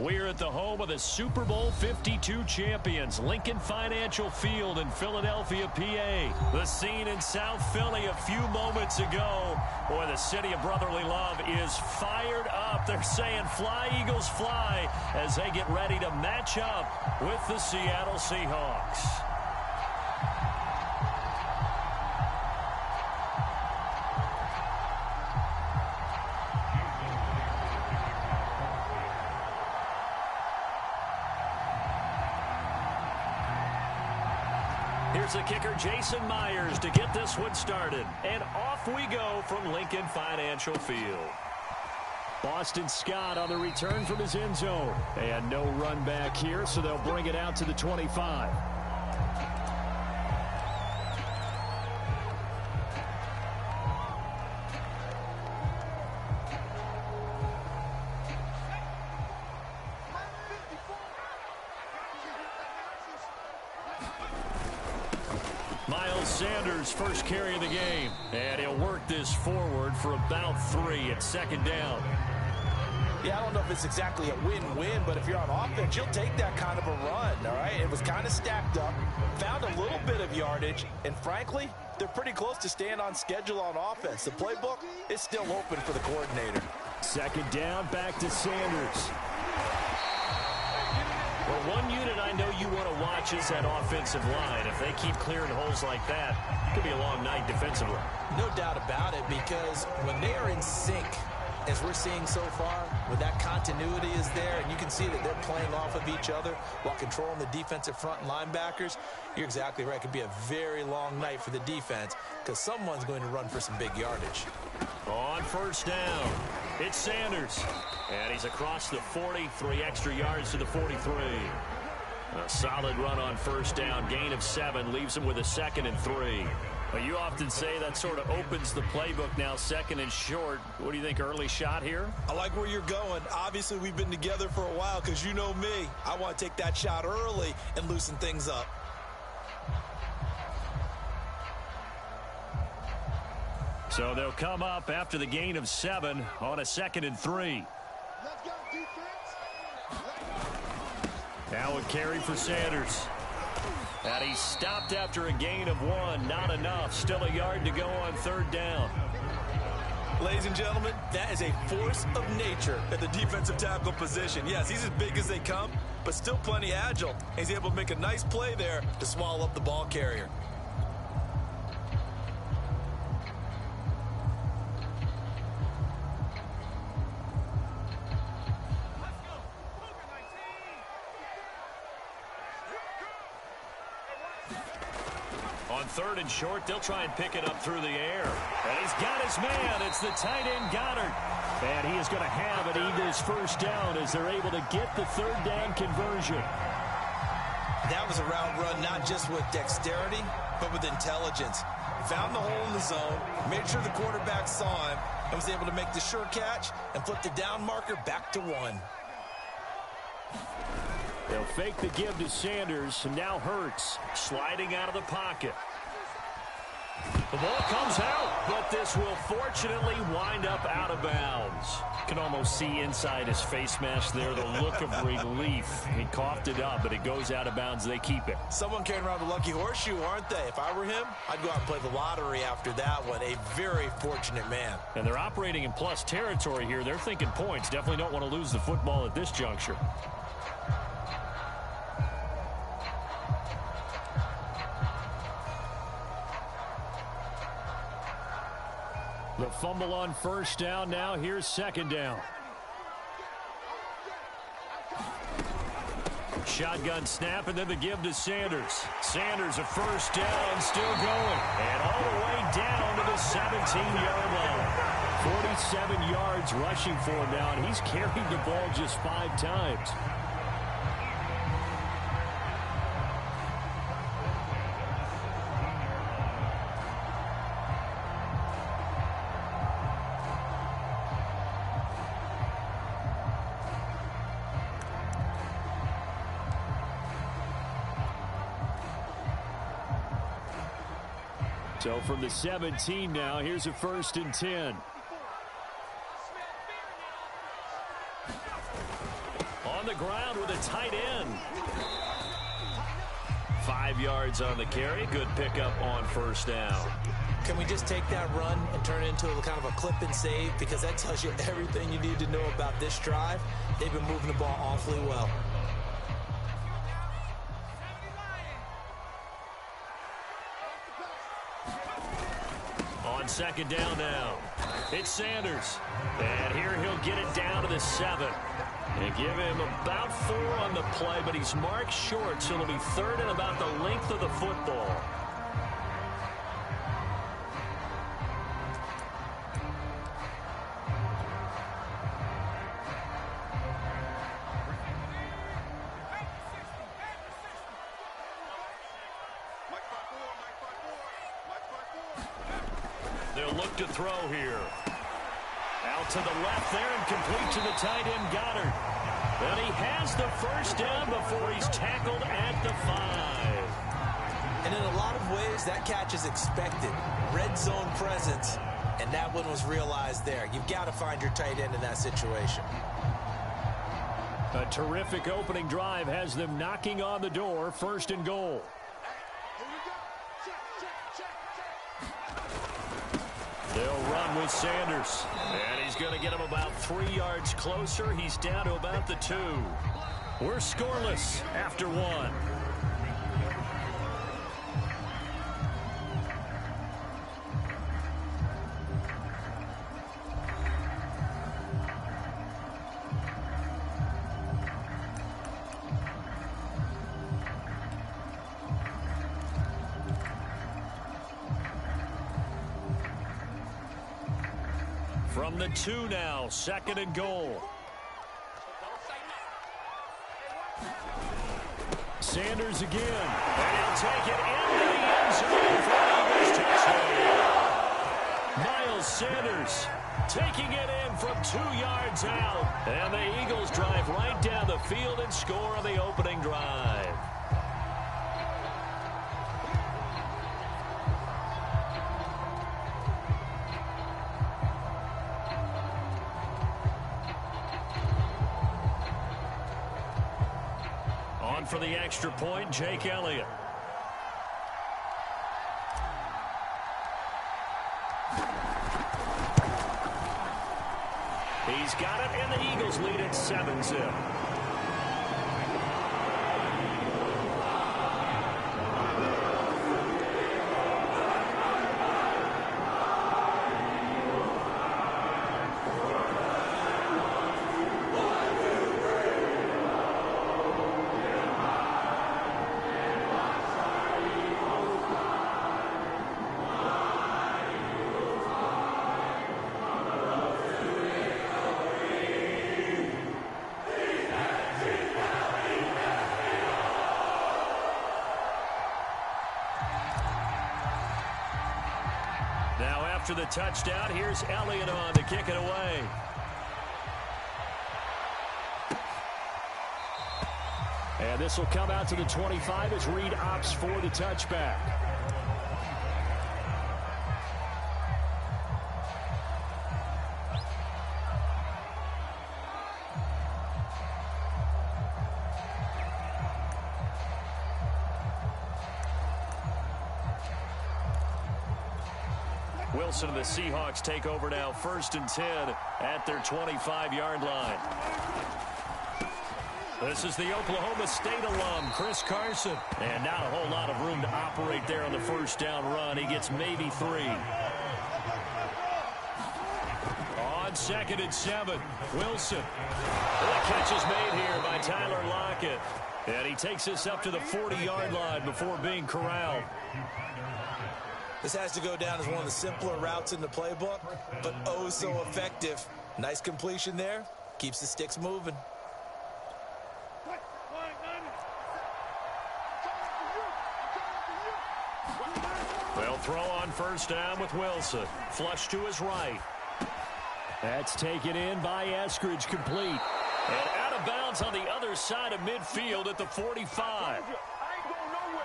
We're at the home of the Super Bowl 52 champions, Lincoln Financial Field in Philadelphia, PA. The scene in South Philly a few moments ago. Boy, the city of brotherly love is fired up. They're saying fly, Eagles, fly, as they get ready to match up with the Seattle Seahawks. Here's the kicker, Jason Myers, to get this one started. And off we go from Lincoln Financial Field. Boston Scott on the return from his end zone. And no run back here, so they'll bring it out to the 25. Sanders first carry of the game, and he'll work this forward for about 3 at second down. Yeah, I don't know if it's exactly a win-win, but if you're on offense, you'll take that kind of a run, all right? It was kind of stacked up, found a little bit of yardage, and frankly, they're pretty close to staying on schedule on offense. The playbook is still open for the coordinator. Second down, back to Sanders. Well, one unit I know you want to watch is that offensive line. If they keep clearing holes like that, it could be a long night defensively. No doubt about it, because when they are in sync, as we're seeing so far, when that continuity is there, and you can see that they're playing off of each other while controlling the defensive front and linebackers, you're exactly right. It could be a very long night for the defense because someone's going to run for some big yardage. On first down, it's Sanders. And he's across the 40, 3 extra yards to the 43. A solid run on first down, gain of 7, leaves him with a 2nd and 3. Well, you often say that sort of opens the playbook now, 2nd and short. What do you think, early shot here? I like where you're going. Obviously, we've been together for a while because you know me. I want to take that shot early and loosen things up. So they'll come up after the gain of 7 on a 2nd and 3. Now a carry for Sanders. And he stopped after a gain of 1. Not enough. Still a yard to go on third down. Ladies and gentlemen, that is a force of nature at the defensive tackle position. Yes, he's as big as they come, but still plenty agile. He's able to make a nice play there to swallow up the ball carrier. Third and short, they'll try and pick it up through the air. And he's got his man. It's the tight end, Goddard. And he is going to have an Eagles first down as they're able to get the third down conversion. That was a route run not just with dexterity, but with intelligence. Found the hole in the zone, made sure the quarterback saw him, and was able to make the sure catch and flip the down marker back to 1. They'll fake the give to Sanders, and now Hurts sliding out of the pocket. The ball comes out, but this will fortunately wind up out of bounds. You can almost see inside his face mask there the look of relief. He coughed it up, but it goes out of bounds. They keep it. Someone carrying around the lucky horseshoe, aren't they? If I were him, I'd go out and play the lottery after that one. A very fortunate man. And they're operating in plus territory here. They're thinking points. Definitely don't want to lose the football at this juncture. The fumble on first down. Now here's second down. Shotgun snap and then the give to Sanders. Sanders a first down, still going. And all the way down to the 17-yard line. 47 yards rushing for him now, and he's carried the ball just 5 times. So from the 17 now, here's a 1st and 10. On on the ground with a tight end. 5 yards on the carry. Good pickup on first down. Can we just take that run and turn it into a kind of a clip and save? Because that tells you everything you need to know about this drive. They've been moving the ball awfully well. On second down now, it's Sanders. And here he'll get it down to the 7. They give him about 4 on the play, but he's marked short, so it'll be third and about the length of the football. They'll look to throw here. Out to the left there and complete to the tight end Goddard. And he has the first down before he's tackled at the 5. And in a lot of ways, that catch is expected. Red zone presence, and that one was realized there. You've got to find your tight end in that situation. A terrific opening drive has them knocking on the door, first and goal. They'll run with Sanders. And he's going to get him about 3 yards closer. He's down to about the 2. We're scoreless after 1. From the 2 now, second and goal. Sanders again. And he'll take it into the end zone for an Eagles touchdown. Miles Sanders taking it in from 2 yards out. And the Eagles drive right down the field and score on the opening drive. For the extra point, Jake Elliott. He's got it, and the Eagles lead at 7-0. After the touchdown, here's Elliott on to kick it away. And this will come out to the 25 as Reed opts for the touchback. Wilson and the Seahawks take over now, 1st and 10 at their 25-yard line. This is the Oklahoma State alum, Chris Carson. And not a whole lot of room to operate there on the first down run. He gets maybe 3. On 2nd and 7, Wilson. The catch is made here by Tyler Lockett. And he takes this up to the 40-yard line before being corralled. This has to go down as one of the simpler routes in the playbook, but oh so effective. Nice completion there. Keeps the sticks moving. They'll throw on first down with Wilson. Flush to his right. That's taken in by Eskridge, complete. And out of bounds on the other side of midfield at the 45.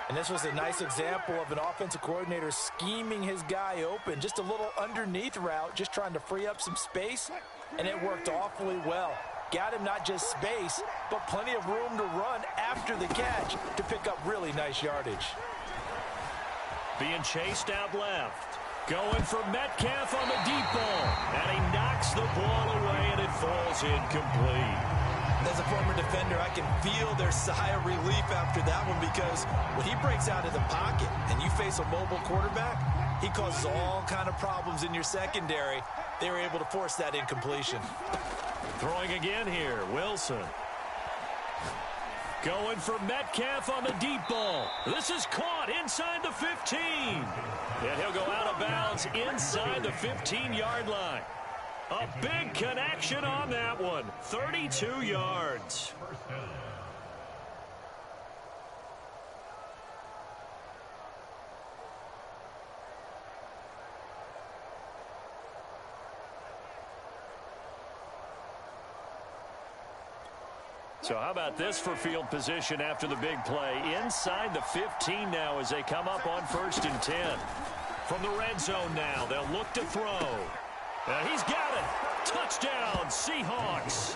And this was a nice example of an offensive coordinator scheming his guy open. Just a little underneath route, just trying to free up some space, and it worked awfully well. got him not just space, but plenty of room to run after the catch to pick up really nice yardage. Being chased out left. Going for Metcalf on the deep ball. And he knocks the ball away, and it falls incomplete. As a former defender, I can feel their sigh of relief after that one, because when he breaks out of the pocket and you face a mobile quarterback, he causes all kind of problems in your secondary. They were able to force that incompletion. Throwing again here, Wilson. Going for Metcalf on the deep ball. This is caught inside the 15. And he'll go out of bounds inside the 15-yard line. A big connection on that one. 32 yards. So how about this for field position after the big play? Inside the 15 now as they come up on 1st and 10. From the red zone now, they'll look to throw. He's got it. Touchdown, Seahawks.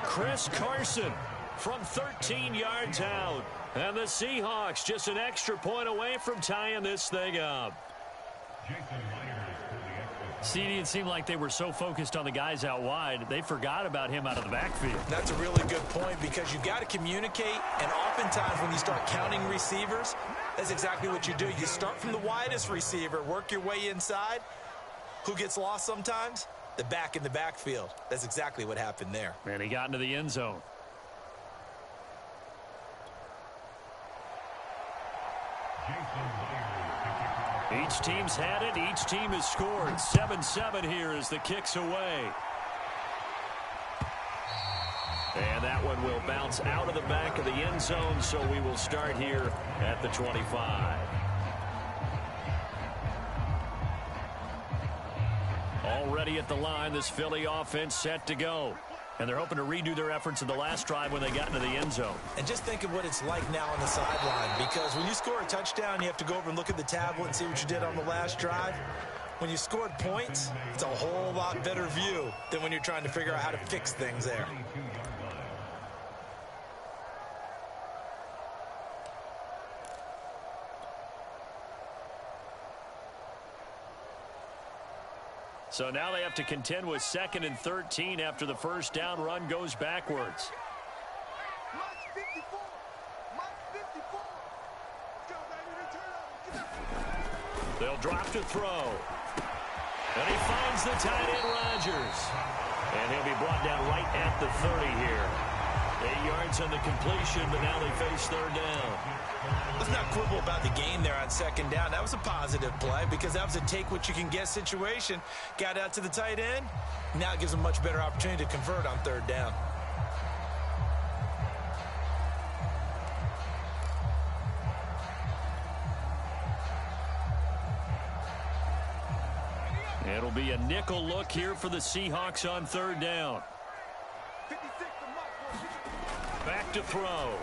Chris Carson from 13 yards out. And the Seahawks just an extra point away from tying this thing up. CD, it seemed like they were so focused on the guys out wide, they forgot about him out of the backfield. That's a really good point, because you've got to communicate, and oftentimes when you start counting receivers, that's exactly what you do. You start from the widest receiver, work your way inside. Who gets lost sometimes? The back in the backfield. That's exactly what happened there. And he got into the end zone. Each team's had it. Each team has scored. 7-7 here as the kick's away. And that one will bounce out of the back of the end zone, so we will start here at the 25. Already at the line, this Philly offense set to go. And they're hoping to redo their efforts in the last drive when they got into the end zone. And just think of what it's like now on the sideline, because when you score a touchdown, you have to go over and look at the tablet and see what you did on the last drive. When you scored points, it's a whole lot better view than when you're trying to figure out how to fix things there. So now they have to contend with 2nd and 13 after the first down run goes backwards. They'll drop to throw. And he finds the tight end, Rodgers. And he'll be brought down right at the 30 here. 8 yards on the completion, but now they face 3rd down. Let's not quibble about the gain there on 2nd down. That was a positive play, because that was a take-what-you-can-get situation. Got out to the tight end. Now it gives them a much better opportunity to convert on 3rd down. It'll be a nickel look here for the Seahawks on 3rd down. Back to throw.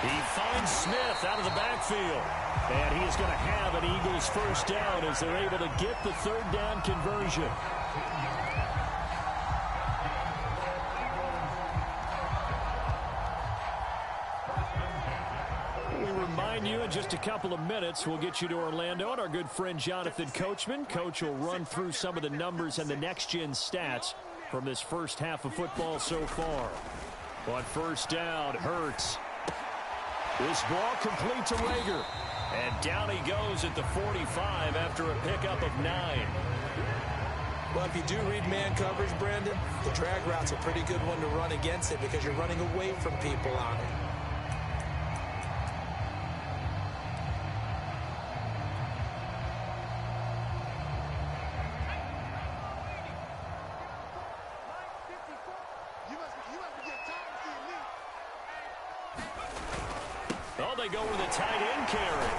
He finds Smith out of the backfield. And he is going to have an Eagles first down as they're able to get the 3rd down conversion. We remind you in just a couple of minutes we'll get you to Orlando and our good friend Jonathan Coachman. Coach will run through some of the numbers and the next-gen stats from this first half of football so far. On 1st down, Hurts. This ball complete to Rager. And down he goes at the 45 after a pickup of 9. Well, if you do read man coverage, Brandon, the drag route's a pretty good one to run against it, because you're running away from people on it. Oh, they go with a tight end carry.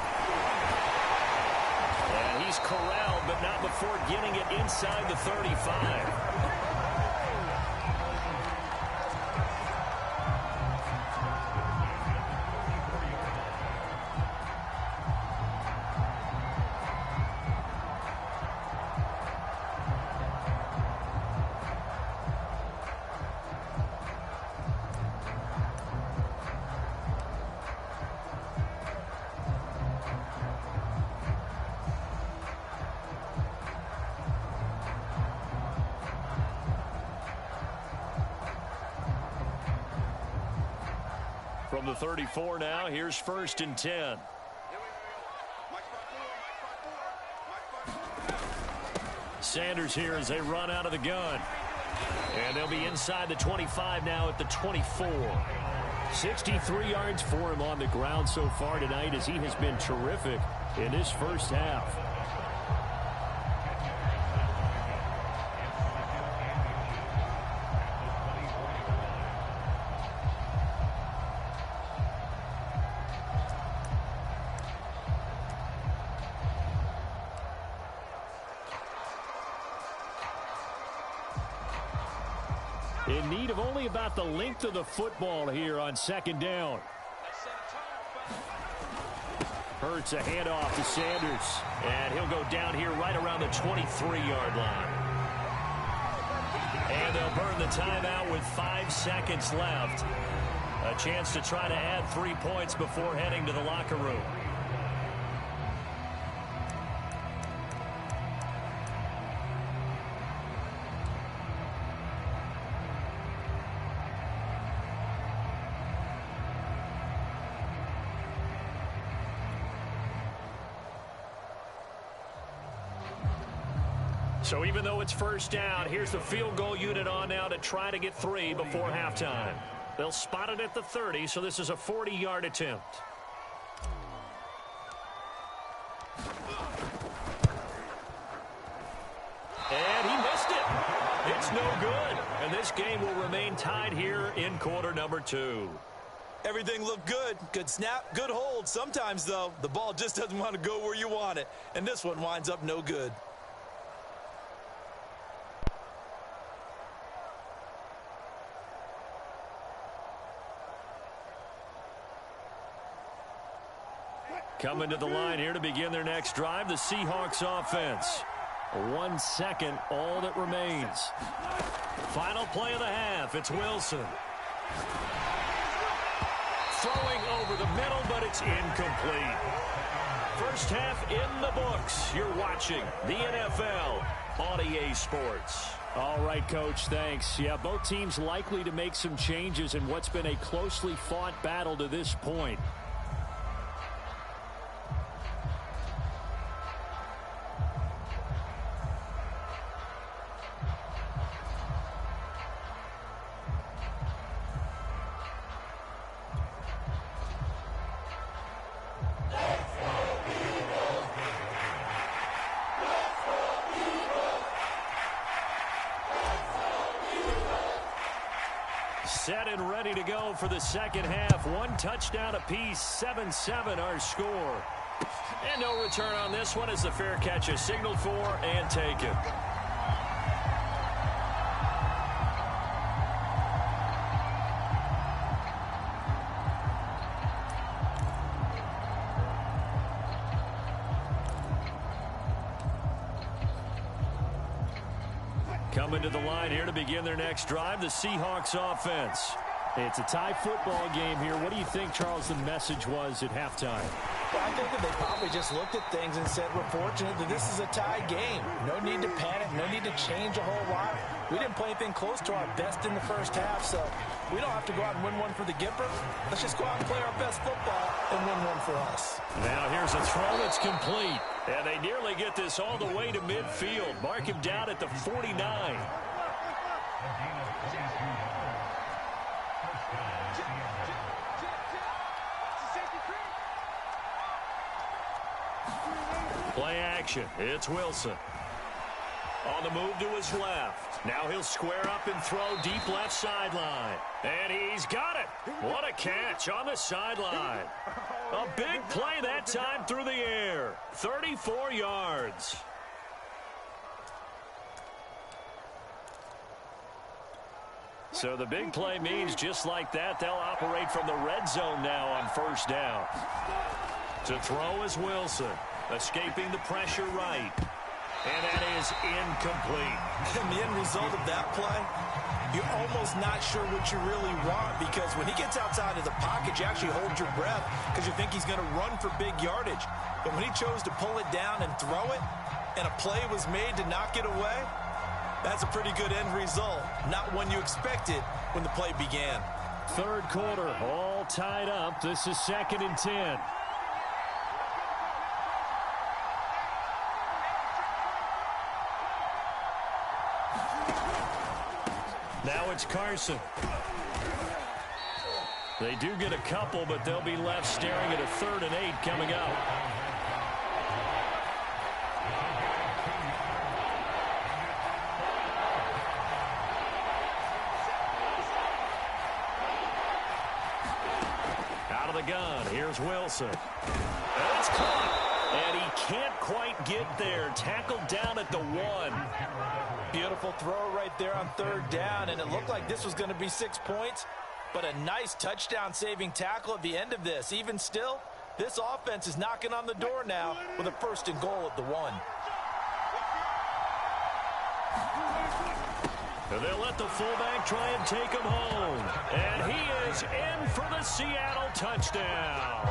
And he's corralled, but not before getting it inside the 35. From the 34 now, here's 1st and 10. Sanders here as they run out of the gun. And they'll be inside the 25 now at the 24. 63 yards for him on the ground so far tonight as he has been terrific in this first half. In need of only about the length of the football here on 2nd down. Hurts a handoff to Sanders. And he'll go down here right around the 23-yard line. And they'll burn the timeout with 5 seconds left. A chance to try to add 3 points before heading to the locker room. So even though it's 1st down, here's the field goal unit on now to try to get 3 before halftime. They'll spot it at the 30, so this is a 40-yard attempt. And he missed it. It's no good. And this game will remain tied here in quarter number 2. Everything looked good. Good snap, good hold. Sometimes, though, the ball just doesn't want to go where you want it. And this one winds up no good. Coming to the line here to begin their next drive, the Seahawks offense. 1 second, all that remains. Final play of the half, it's Wilson. Throwing over the middle, but it's incomplete. First half in the books. You're watching the NFL on EA Sports. All right, Coach, thanks. Yeah, both teams likely to make some changes in what's been a closely fought battle to this point. Set and ready to go for the second half. 1 touchdown apiece, 7-7 our score. And no return on this one as the fair catch is signaled for and taken. Coming to the line here to begin their next drive, the Seahawks offense. It's a tie football game here. What do you think, Charles, the message was at halftime? Well, I think that they probably just looked at things and said, we're fortunate that this is a tie game. No need to panic, no need to change a whole lot. We didn't play anything close to our best in the first half, so we don't have to go out and win one for the Gipper. Let's just go out and play our best football and win one for us. Now here's a throw that's complete. And they nearly get this all the way to midfield. Mark him down at the 49. Play action. It's Wilson. On the move to his left. Now he'll square up and throw deep left sideline. And he's got it. What a catch on the sideline. A big play that time through the air. 34 yards. So the big play means just like that, they'll operate from the red zone now on first down. To throw is Wilson. Escaping the pressure right. And that is incomplete. And the end result of that play, you're almost not sure what you really want, because when he gets outside of the pocket, you actually hold your breath because you think he's going to run for big yardage. But when he chose to pull it down and throw it, and a play was made to knock it away, that's a pretty good end result. Not one you expected when the play began. Third quarter, all tied up. This is 2nd and 10. Now it's Carson. They do get a couple, but they'll be left staring at a 3rd and 8 coming up. Out of the gun, here's Wilson. And it's caught, and he can't quite get there. Tackled down at the 1. Beautiful throw right there on 3rd down, and it looked like this was going to be 6 points, but a nice touchdown-saving tackle at the end of this. Even still, this offense is knocking on the door now with a 1st and goal at the 1. And they'll let the fullback try and take him home. And he is in for the Seattle touchdown.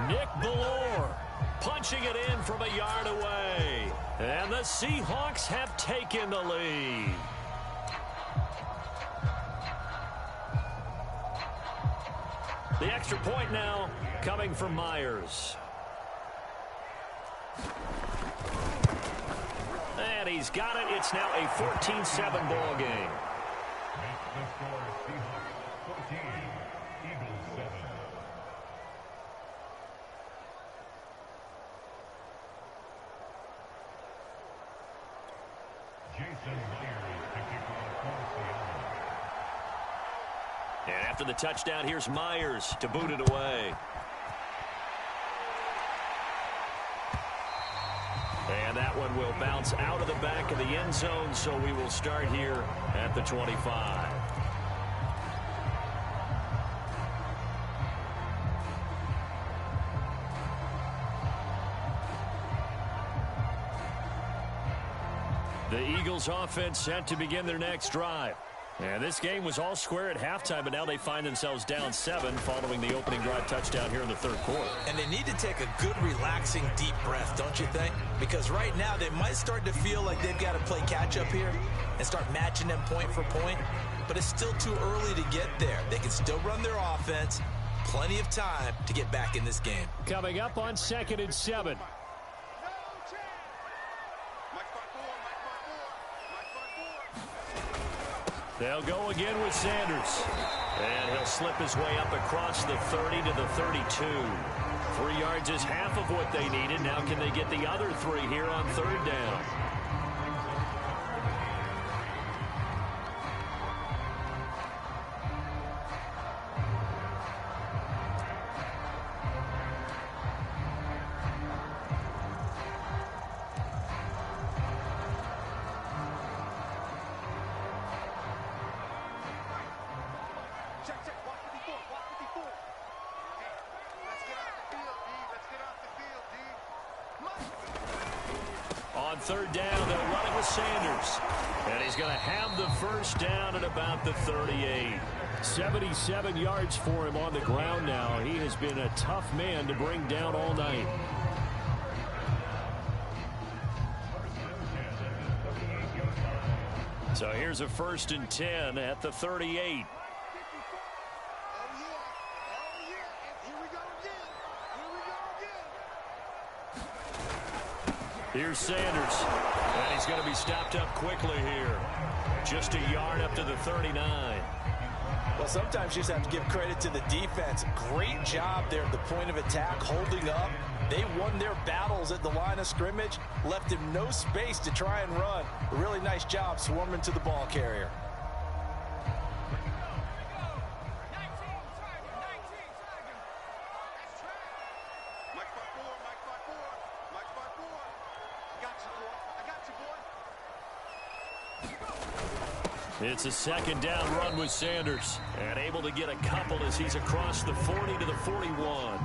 Nick Ballore punching it in from a yard away. And the Seahawks have taken the lead. The extra point now coming from Myers. And he's got it. It's now a 14-7 ball game. And after the touchdown, here's Myers to boot it away. And that one will bounce out of the back of the end zone, so we will start here at the 25. The Eagles offense set to begin their next drive. And this game was all square at halftime, but now they find themselves down 7 following the opening drive touchdown here in the 3rd quarter. And they need to take a good, relaxing, deep breath, don't you think? Because right now they might start to feel like they've got to play catch-up here and start matching them point for point. But it's still too early to get there. They can still run their offense. Plenty of time to get back in this game. Coming up on 2nd and 7. They'll go again with Sanders. And he'll slip his way up across the 30 to the 32. 3 yards is half of what they needed. Now can they get the other 3 here on 3rd down? On 3rd down, they'll run it with Sanders. And he's going to have the 1st down at about the 38. 77 yards for him on the ground now. He has been a tough man to bring down all night. So here's a 1st and 10 at the 38. Here's Sanders, and he's going to be stopped up quickly here. Just a yard up to the 39. Well, sometimes you just have to give credit to the defense. Great job there at the point of attack, holding up. They won their battles at the line of scrimmage, left him no space to try and run. A really nice job swarming to the ball carrier. It's a 2nd down run with Sanders, and able to get a couple as he's across the 40 to the 41.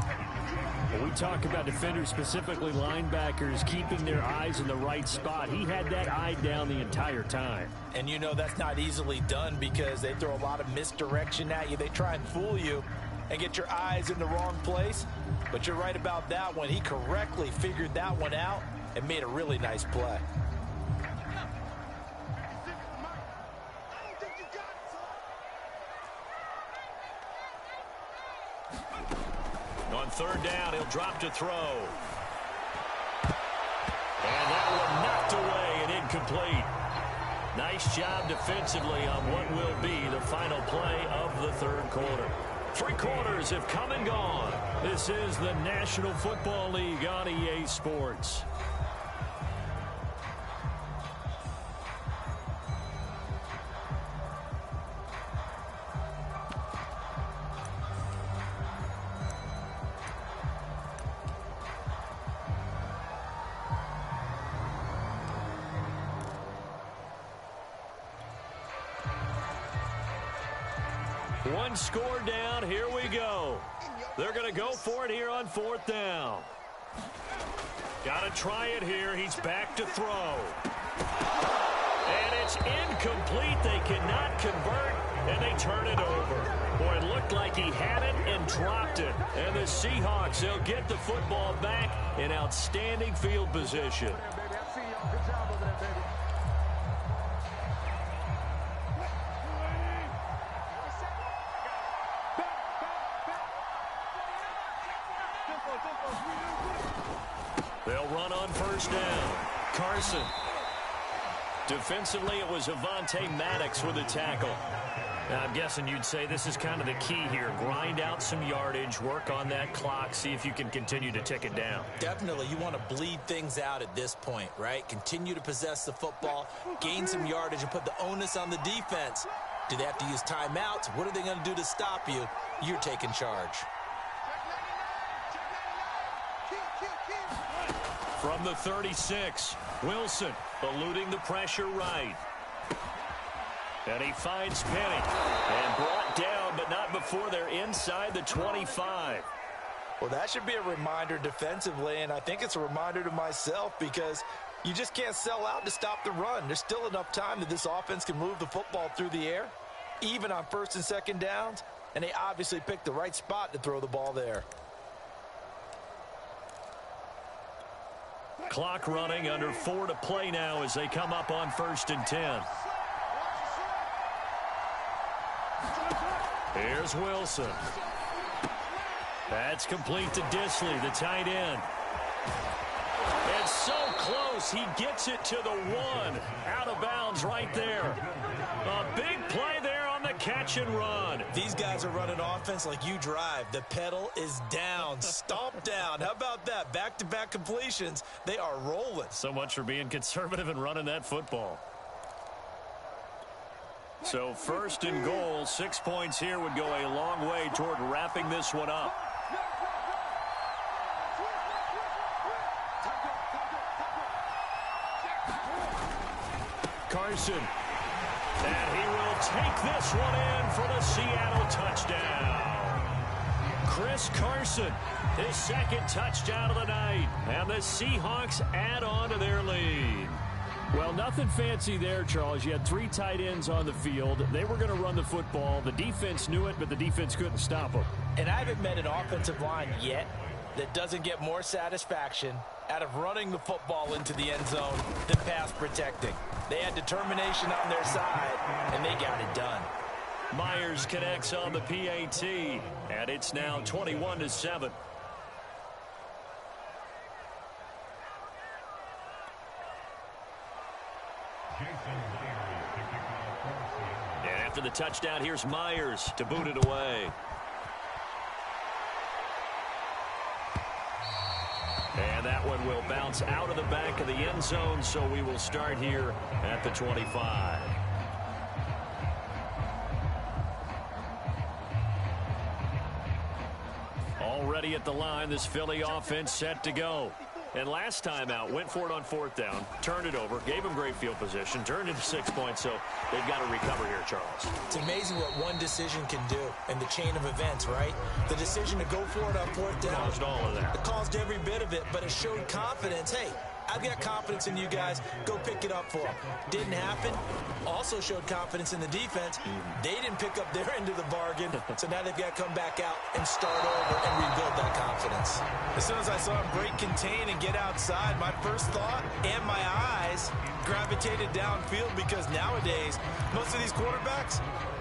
When we talk about defenders, specifically linebackers, keeping their eyes in the right spot, he had that eye down the entire time. And you know that's not easily done because they throw a lot of misdirection at you. They try and fool you and get your eyes in the wrong place. But you're right about that one. He correctly figured that one out and made a really nice play. On third down, he'll drop to throw. And that one knocked away and incomplete. Nice job defensively on what will be the final play of the third quarter. 3 quarters have come and gone. This is the National Football League on EA Sports. One score down. Here we go. They're going to go for it here on 4th down. Got to try it here. He's back to throw. And it's incomplete. They cannot convert, and they turn it over. Boy, it looked like he had it and dropped it. And the Seahawks, they'll get the football back in outstanding field position. They'll run on 1st down. Carson. Defensively, it was Avonte Maddox with a tackle. Now, I'm guessing you'd say this is kind of the key here. Grind out some yardage, work on that clock, see if you can continue to tick it down. Definitely. You want to bleed things out at this point, right? Continue to possess the football, gain some yardage, and put the onus on the defense. Do they have to use timeouts? What are they going to do to stop you? You're taking charge. From the 36, Wilson eluding the pressure right. And he finds Penny. And brought down, but not before they're inside the 25. Well, that should be a reminder defensively, and I think it's a reminder to myself because you just can't sell out to stop the run. There's still enough time that this offense can move the football through the air, even on 1st and 2nd downs, and they obviously picked the right spot to throw the ball there. Clock running, under 4 to play now as they come up on 1st and 10. Here's Wilson. That's complete to Disley, the tight end. And so close, he gets it to the 1. Out of bounds right there. A big play there on the catch and run. These guys are running offense like you drive. The pedal is down, stomp down. How about that? Back-to-back completions. They are rolling. So much for being conservative and running that football. So 1st and goal, 6 points here would go a long way toward wrapping this one up. Carson. And he will take this one in for the Seattle touchdown. Chris Carson, his 2nd touchdown of the night. And the Seahawks add on to their lead. Well, nothing fancy there, Charles. You had 3 tight ends on the field. They were going to run the football. The defense knew it, but the defense couldn't stop them. And I haven't met an offensive line yet that doesn't get more satisfaction out of running the football into the end zone than pass protecting. They had determination on their side, and they got it done. Myers connects on the PAT, and it's now 21-7. And after the touchdown, here's Myers to boot it away. And that one will bounce out of the back of the end zone, so we will start here at the 25. Already at the line, this Philly offense set to go. And last time out, went for it on 4th down, turned it over, gave them great field position, turned into 6 points, so they've got to recover here, Charles. It's amazing what one decision can do in the chain of events, right? The decision to go for it on 4th down. Caused all of that. It caused every bit of it, but it showed confidence. Hey, I've got confidence in you guys. Go pick it up for them. Didn't happen. Also showed confidence in the defense. They didn't pick up their end of the bargain, so now they've got to come back out and start over and rebuild that confidence. As soon as I saw him break contain and get outside, my first thought and my eyes gravitated downfield because nowadays, most of these quarterbacks,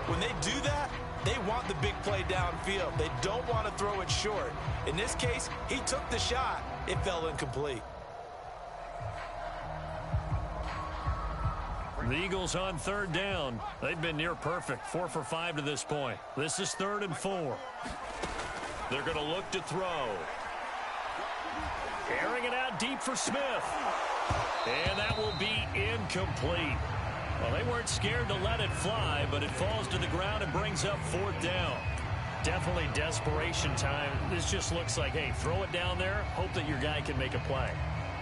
when they do that, They want the big play downfield. They don't want to throw it short. In this case, he took the shot. It fell incomplete. The Eagles on third down. They've been near perfect. 4 for 5 to this point. This is 3rd and 4. They're going to look to throw. Airing it out deep for Smith. And that will be incomplete. Well, they weren't scared to let it fly, but it falls to the ground and brings up 4th down. Definitely desperation time. This just looks like, hey, throw it down there, hope that your guy can make a play.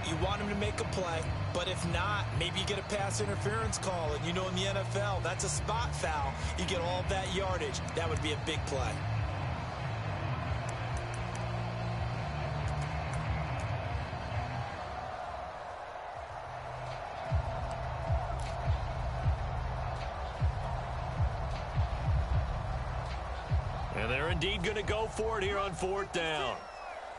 You want him to make a play, but if not, maybe you get a pass interference call. And you know in the NFL, that's a spot foul. You get all that yardage. That would be a big play. And they're indeed going to go for it here on 4th down.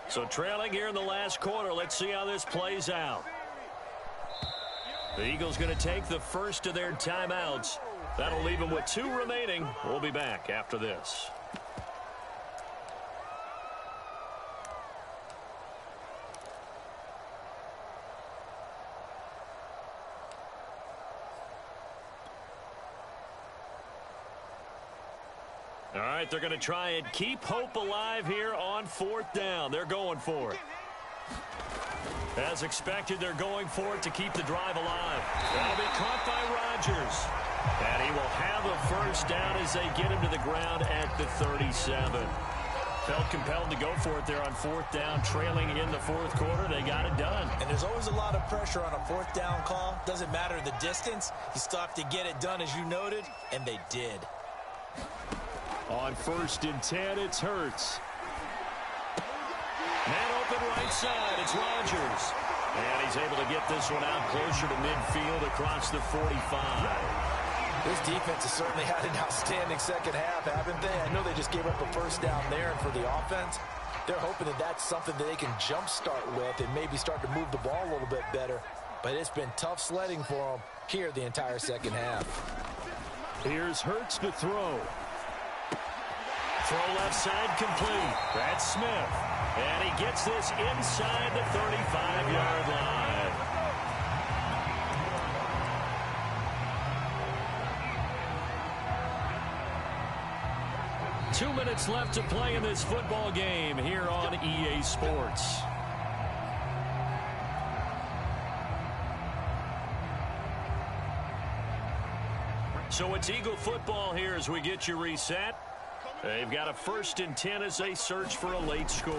So trailing here in the last quarter, let's see how this plays out. The Eagles going to take the first of their timeouts. That'll leave them with 2 remaining. We'll be back after this. All right, they're going to try and keep hope alive here on 4th down. They're going for it. As expected, they're going for it to keep the drive alive. That'll be caught by Rodgers. And he will have a first down as they get him to the ground at the 37. Felt compelled to go for it there on 4th down, trailing in the 4th quarter. They got it done. And there's always a lot of pressure on a 4th down call. Doesn't matter the distance. You still have to get it done, as you noted, and they did. On 1st and 10, it's Hurts. Man open right side, it's Rodgers. And he's able to get this one out closer to midfield across the 45. This defense has certainly had an outstanding second half, haven't they? I know they just gave up a first down there, and for the offense, they're hoping that that's something that they can jumpstart with and maybe start to move the ball a little bit better. But it's been tough sledding for them here the entire second half. Here's Hurts to throw. Throw left side complete. That's Smith. And he gets this inside the 35-yard line. Two minutes left to play in this football game here on EA Sports. So it's Eagle football here as we get you reset. They've got a 1st and 10 as they search for a late score.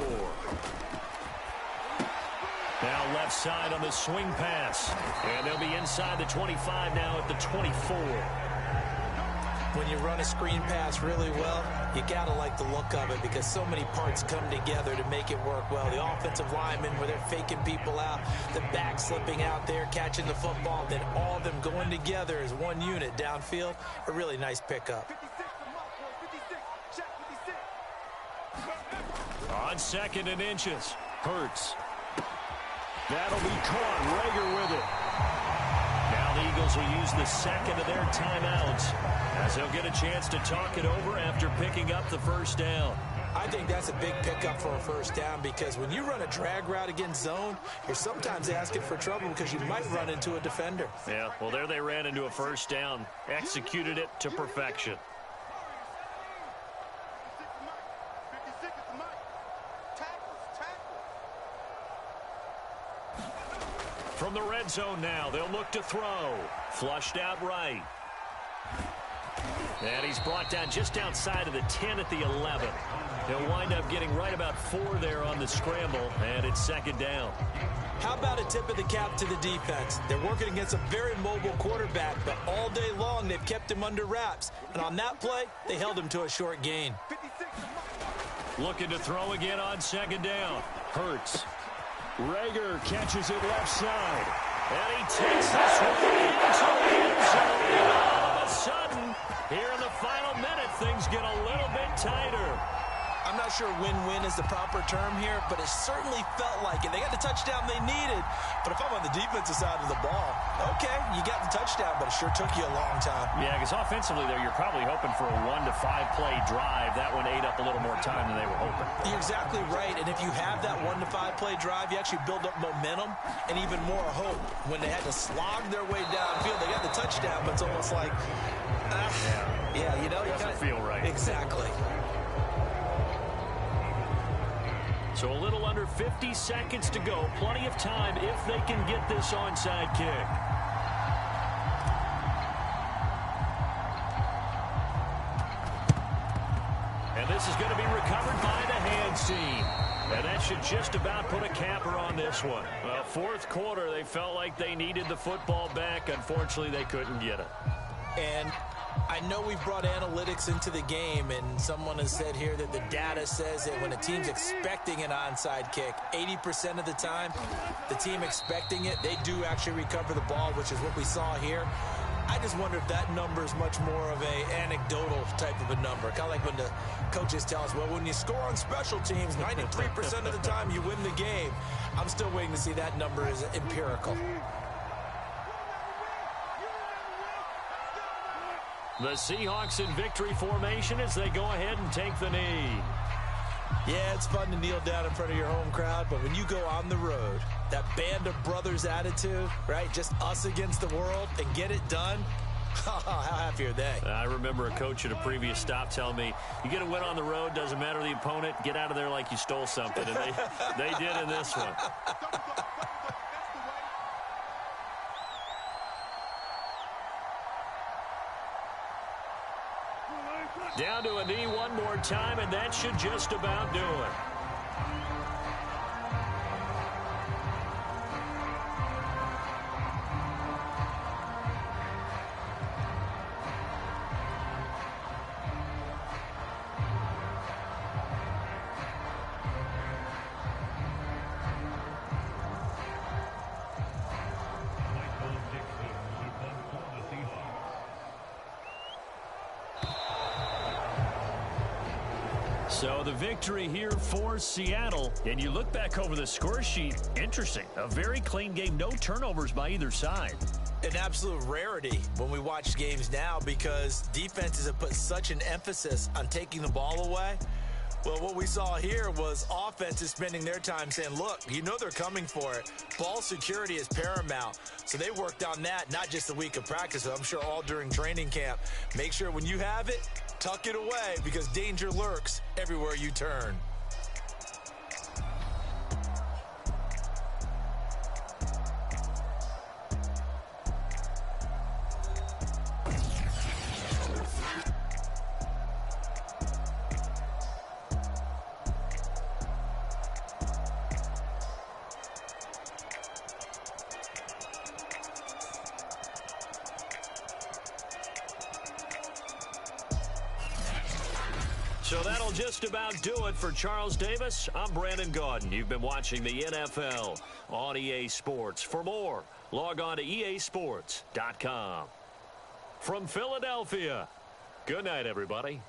Now left side on the swing pass. And they'll be inside the 25 now at the 24. When you run a screen pass really well, you got to like the look of it because so many parts come together to make it work well. The offensive linemen where they're faking people out, the back slipping out there, catching the football, then all of them going together as one unit downfield. A really nice pickup. On 2nd and inches, Hurts. That'll be caught. Rager with it. Now the Eagles will use the 2nd of their timeouts as they'll get a chance to talk it over after picking up the first down. I think that's a big pickup for a first down because when you run a drag route against zone, you're sometimes asking for trouble because you might run into a defender. Yeah, well, there they ran into a first down, executed it to perfection. From the red zone now, they'll look to throw. Flushed out right. And he's brought down just outside of the 10 at the 11. He'll wind up getting right about 4 there on the scramble, and it's 2nd down. How about a tip of the cap to the defense? They're working against a very mobile quarterback, but all day long they've kept him under wraps. And on that play, they held him to a short gain. Looking to throw again on 2nd down. Hurts. Rager catches it left side. And he takes this one into the end zone. And all of a sudden, here in the final minute, things get a little bit tighter. I'm not sure win-win is the proper term here, but it certainly felt like it. They got the touchdown they needed. But if I'm on the defensive side of the ball, okay, you got the touchdown, but it sure took you a long time. Yeah, because offensively there, you're probably hoping for a 1 to 5 play drive. That one ate up a little more time than they were hoping. You're exactly right. And if you have that 1 to 5 play drive, you actually build up momentum and even more hope. When they had to slog their way downfield, they got the touchdown, but it's almost like, yeah, you know, doesn't feel right. Exactly. So a little under 50 seconds to go. Plenty of time if they can get this onside kick. And this is going to be recovered by the hands team. And that should just about put a capper on this one. Well, fourth quarter, they felt like they needed the football back. Unfortunately, they couldn't get it. And I know we brought analytics into the game, and someone has said here that the data says that when a team's expecting an onside kick, 80% of the time, the team expecting it, they do actually recover the ball, which is what we saw here. I just wonder if that number is much more of a anecdotal type of a number. Kind of like when the coaches tell us, well, when you score on special teams, 93% of the time you win the game. I'm still waiting to see that number is empirical. The Seahawks in victory formation as they go ahead and take the knee. Yeah, it's fun to kneel down in front of your home crowd, but when you go on the road, that band of brothers attitude, right, just us against the world, and get it done, how happy are they? I remember a coach at a previous stop telling me, you get a win on the road, doesn't matter the opponent, get out of there like you stole something. And they did in this one. Down to a knee one more time, and that should just about do it. So the victory here for Seattle. And you look back over the score sheet, interesting. A very clean game, no turnovers by either side. An absolute rarity when we watch games now because defenses have put such an emphasis on taking the ball away. Well, what we saw here was offenses spending their time saying, look, you know they're coming for it. Ball security is paramount. So they worked on that, not just a week of practice, but I'm sure all during training camp. Make sure when you have it, tuck it away because danger lurks everywhere you turn. So that'll just about do it for Charles Davis. I'm Brandon Gaudin. You've been watching the NFL on EA Sports. For more, log on to easports.com. From Philadelphia, good night, everybody.